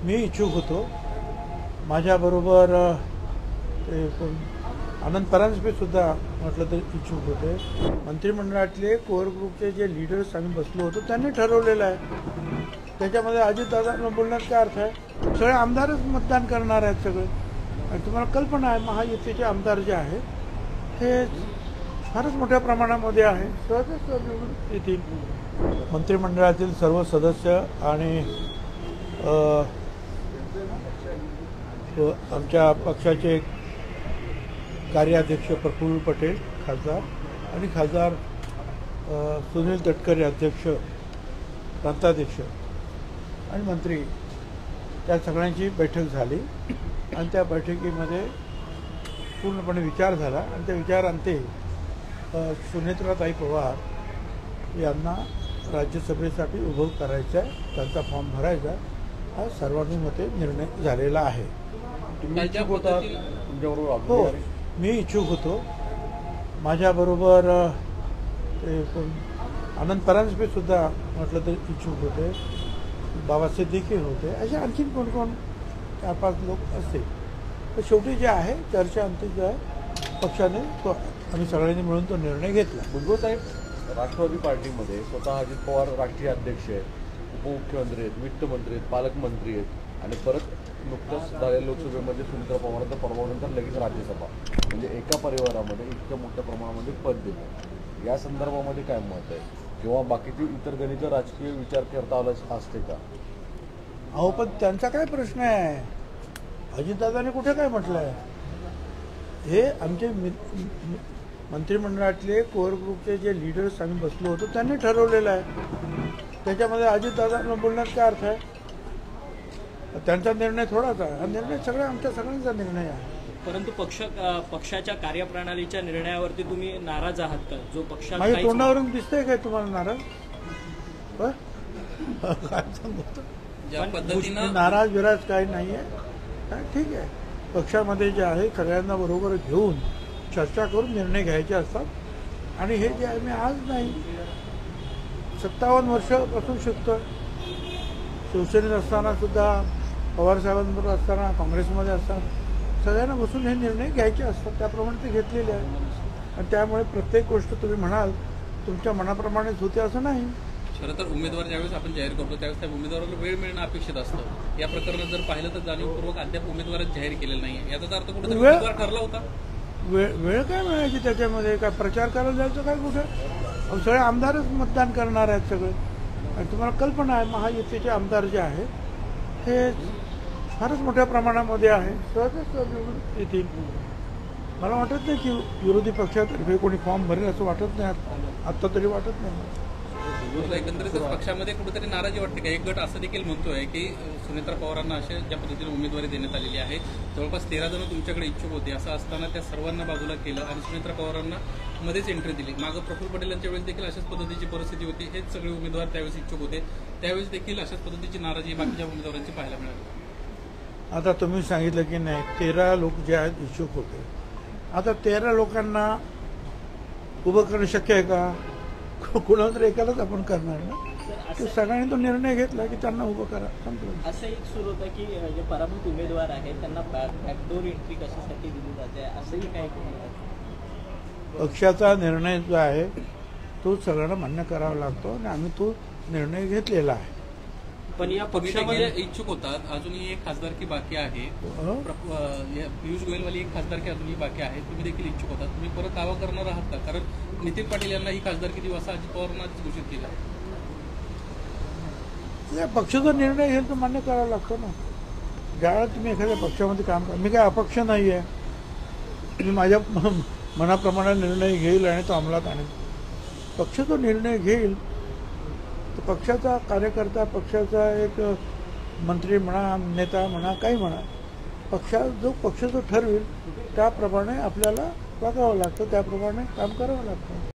मी इच्छुक होतो. माझ्याबरोबर ते कोण आनंद परांजपे सुद्धा म्हटलं तर इच्छुक होते. मंत्रिमंडळातले कोर ग्रुपचे जे लीडर्स आम्ही बसलो होतो त्यांनी ठरवलेलं आहे. त्याच्यामध्ये अजितदादांना बोलण्यात काय अर्थ आहे? सगळे आमदारच मतदान करणार आहेत सगळे. आणि तुम्हाला कल्पना आहे महायुतीचे आमदार जे आहेत हे फारच मोठ्या प्रमाणामध्ये आहे. सहजच निवडून येतील. मंत्रिमंडळातील सर्व सदस्य आणि आमच्या पक्षाचे कार्याध्यक्ष प्रफुल्ल पटेल खासदार आणि खासदार सुनील तटकरे अध्यक्ष प्रांताध्यक्ष आणि मंत्री त्या सगळ्यांची बैठक झाली आणि त्या बैठकीमध्ये पूर्णपणे विचार झाला आणि त्या विचारांते सुनेत्राताई पवार यांना राज्यसभेसाठी उभं करायचं आहे. त्यांचा फॉर्म भरायचा हा सर्वानुमते निर्णय झालेला आहे. हो, मी इच्छुक होतो. माझ्याबरोबर ते कोण आनंद परांजपे सुद्धा म्हटलं तर इच्छुक होते. बाबासाहेब देखील होते. असे आणखीन कोण कोण 4-5 लोक असते. तर शेवटी जे आहे चर्चा अंतिम जो आहे पक्षाने तो आम्ही सगळ्यांनी मिळून तो निर्णय घेतला. भुजबळ साहेब, राष्ट्रवादी पार्टीमध्ये स्वतः अजित पवार राष्ट्रीय अध्यक्ष आहेत, उपमुख्यमंत्री आहेत, वित्तमंत्री आहेत, पालकमंत्री आहेत आणि परत नुकतंच झालेल्या लोकसभेमध्ये सुनीत्रा पवारांचा परवानंतर लगेच राज्यसभा, म्हणजे एका परिवारामध्ये इतक्या मोठ्या प्रमाणामध्ये पद देणं, या संदर्भामध्ये काय मत आहे? किंवा बाकीचे इतर गणित राजकीय विचार करता आला असते का? अहो, पण त्यांचा काय प्रश्न आहे? अजितदादाने कुठे काय म्हटलं आहे? हे आमचे मंत्रिमंडळातले कोर ग्रुपचे जे लीडर्स आम्ही बसलो होतो त्यांनी ठरवलेलं आहे. त्याच्यामध्ये अजितदादांना बोलण्यात काय अर्थ आहे? त्यांचा निर्णय थोडाच आहे. हा निर्णय आमच्या सगळ्यांचा निर्णय आहे. परंतु पक्षाच्या कार्यप्रणालीच्या निर्णयावरती तुम्ही नाराज आहात का? जो पक्षात माझ्या तोंडावरून दिसतंय काय तुम्हाला नाराज? काय सांगतो, नाराज विराज काही नाही आहे. ठीक आहे, पक्षामध्ये जे आहे सगळ्यांना बरोबर घेऊन चर्चा करून निर्णय घ्यायचे असतात. आणि हे जे आहे मी आज नाही 57 वर्षापासून शिकतोय. शिवसेनेत असताना सुद्धा, पवारसाहेबांबरोबर असताना, काँग्रेसमध्ये असताना सगळ्यांना बसून हे निर्णय घ्यायचे असतात. त्याप्रमाणे ते घेतलेले आहेत. आणि त्यामुळे प्रत्येक गोष्ट तुम्ही म्हणाल तुमच्या मनाप्रमाणेच होते असं नाही. खरं तर उमेदवार ज्यावेळेस आपण जाहीर करतो त्यावेळेस त्या उमेदवाराला वेळ मिळणं अपेक्षित असतं. या प्रकरणात जर पाहिलं तर जाणीवपूर्वक अद्याप उमेदवारच जाहीर केलेला नाही. याचा अर्थ कुठेतरी उमेदवार ठरला होता. वेळ काय मिळायची त्याच्यामध्ये? काय प्रचार करायला जायचं काय कुठे? सगळे आमदारच मतदान करणार आहेत सगळे. आणि तुम्हाला कल्पना आहे महायुतीचे आमदार जे आहेत हे फारच मोठ्या प्रमाणामध्ये आहे. सहजच निवडून येतील. मला वाटत नाही की विरोधी पक्षातर्फे कोणी फॉर्म भरेल असं वाटत नाही. आत्ता तरी वाटत नाही. एकंदरीतच पक्षामध्ये कुठेतरी नाराजी वाटते का? एक गट असं देखील म्हणतोय की सुनेत्रा पवारांना अशा ज्या पद्धतीने उमेदवारी देण्यात आलेली आहे, जवळपास 13 जण तुमच्याकडे इच्छुक होते. असं असताना त्या सर्वांना बाजूला केलं आणि सुनेत्रा पवारांना मध्येच एंट्री दिली. मागं प्रफुल्ल पटेल यांच्या वेळेस देखील अशाच पद्धतीची परिस्थिती होती. हेच सगळे उमेदवार त्यावेळेस इच्छुक होते. त्यावेळेस देखील अशाच पद्धतीची नाराजी बाकीच्या उमेदवारांची पाहायला मिळाली. आता तुम्ही सांगितलं की नाही 13 लोक जे आहेत इच्छुक होते. आता 13 लोकांना उभं करणं शक्य आहे का? कुणाला तर एकालाच आपण करणार ना. सगळ्यांनी तो निर्णय घेतला की त्यांना उभं करा. संपलं. असं एक सुरू होतं की जे पराभूत उमेदवार आहेत त्यांना बॅकडोर एंट्री कशासाठी दिली जाते असंही काय? पक्षाचा निर्णय जो आहे तो सगळ्यांना मान्य करावा लागतो आणि आम्ही तो निर्णय घेतलेला आहे. पण या पक्षामध्ये इच्छुक होतात. अजूनही एक खासदारकी बाकी आहे. पियुष गोयलवाली एक खासदारकी अजूनही बाकी आहे. तुम्ही देखील इच्छुक होतात. तुम्ही परत दावा करणार आहात का? कारण नितीन पाटील यांना ही खासदारकी देऊ असं अजित पवारांना घोषित केलं. पक्षाचा निर्णय घेईल तो मान्य करावा लागतो ना. ज्यावेळेला तुम्ही एखाद्या पक्षामध्ये काम करा, मी काय अपक्ष नाही आहे. मी माझ्या मनाप्रमाणे निर्णय घेईल आणि तो अंमलात आणेल. पक्ष तो निर्णय घेईल तर पक्षाचा कार्यकर्ता, पक्षाचा एक मंत्री म्हणा, नेता म्हणा, काही म्हणा, पक्ष जो ठरवेल त्याप्रमाणे आपल्याला वागावं लागतं, त्याप्रमाणे काम करावं लागतं.